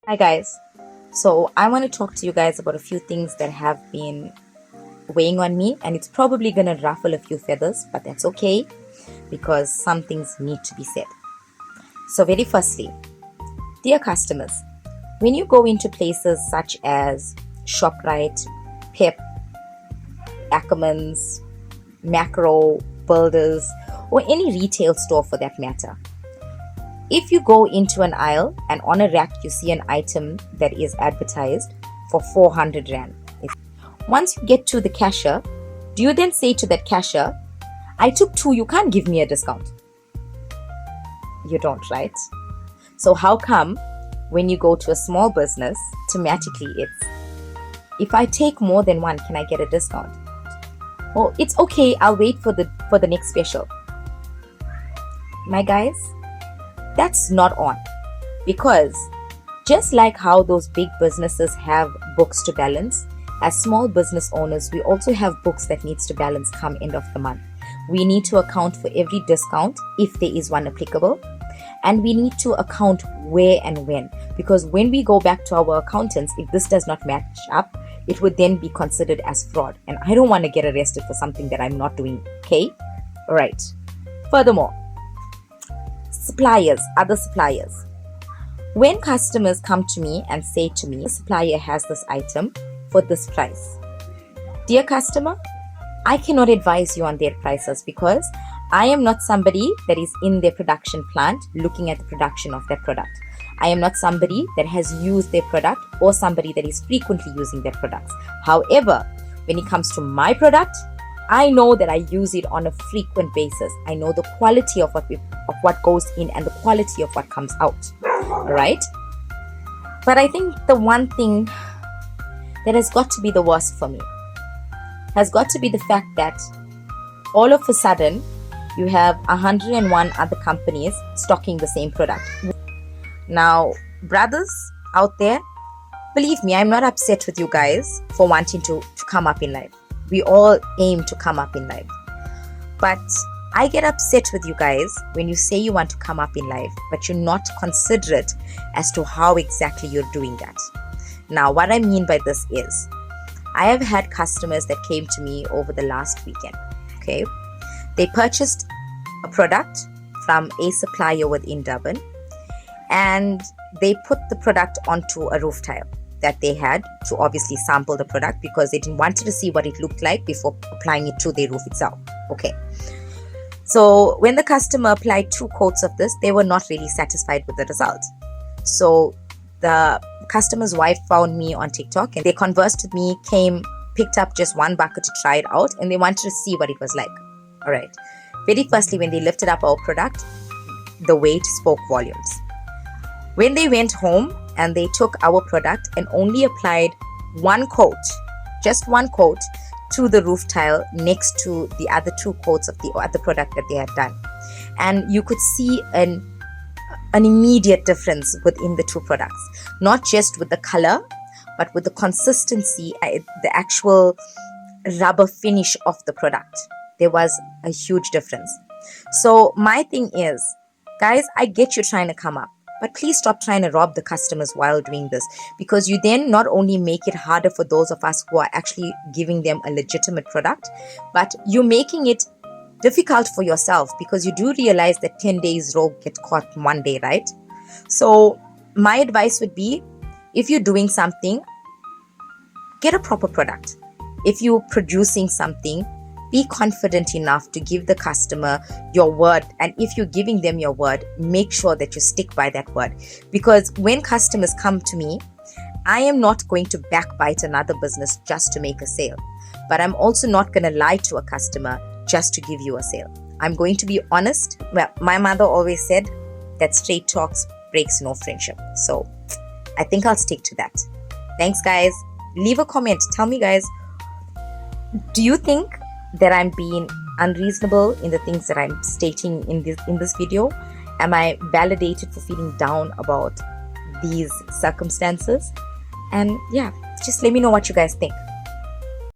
Hi guys. So I want to talk to you guys about a few things that have been weighing on me, and it's probably going to ruffle a few feathers, but that's okay because some things need to be said. So very firstly, dear customers, when you go into places such as ShopRite, Pep, Ackermans, Macro, Builders, or any retail store for that matter, if you go into an aisle and on a rack you see an item that is advertised for 400 Rand. Once you get to the cashier, do you then say to that cashier, I took two, you can't give me a discount? You don't, right? So how come when you go to a small business, automatically it's, if I take more than one, can I get a discount? Well, it's okay, I'll wait for the next special. My guys, that's not on, because just like how those big businesses have books to balance, as small business owners we also have books that needs to balance come end of the month. We need to account for every discount if there is one applicable, and we need to account where and when, because when we go back to our accountants, if this does not match up, it would then be considered as fraud, and I don't want to get arrested for something that I'm not doing. Okay, all right. Furthermore, suppliers, other suppliers. When customers come to me and say to me, the supplier has this item for this price. Dear customer, I cannot advise you on their prices because I am not somebody that is in their production plant looking at the production of that product. I am not somebody that has used their product or somebody that is frequently using their products. However, when it comes to my product, I know that I use it on a frequent basis. I know the quality of what goes in and the quality of what comes out. Right? But I think the one thing that has got to be the worst for me has got to be the fact that all of a sudden you have 101 other companies stocking the same product. Now, brothers out there, believe me, I'm not upset with you guys for wanting to come up in life. We all aim to come up in life. But I get upset with you guys when you say you want to come up in life, but you're not considerate as to how exactly you're doing that. Now, what I mean by this is, I have had customers that came to me over the last weekend. Okay, they purchased a product from a supplier within Durban, and they put the product onto a roof tile that they had to obviously sample the product because they didn't want to see what it looked like before applying it to their roof itself. Okay. So when the customer applied 2 coats of this, they were not really satisfied with the result. So the customer's wife found me on TikTok and they conversed with me, picked up just 1 bucket to try it out, and they wanted to see what it was like. All right. Very firstly, when they lifted up our product, the weight spoke volumes. When they went home and they took our product and only applied 1 coat, just 1 coat, to the roof tile next to the other 2 coats of the other product that they had done. And you could see an immediate difference within the 2 products, not just with the color, but with the consistency, the actual rubber finish of the product. There was a huge difference. So my thing is, guys, I get you trying to come up, but please stop trying to rob the customers while doing this, because you then not only make it harder for those of us who are actually giving them a legitimate product, but you're making it difficult for yourself, because you do realize that 10 days rogue get caught one day, right? So my advice would be, if you're doing something, get a proper product. If you're producing something, be confident enough to give the customer your word. And if you're giving them your word, make sure that you stick by that word. Because when customers come to me, I am not going to backbite another business just to make a sale. But I'm also not going to lie to a customer just to give you a sale. I'm going to be honest. Well, my mother always said that straight talks breaks no friendship. So I think I'll stick to that. Thanks, guys. Leave a comment. Tell me, guys, do you think that I'm being unreasonable in the things that I'm stating in this video? Am I validated for feeling down about these circumstances? And yeah, just let me know what you guys think.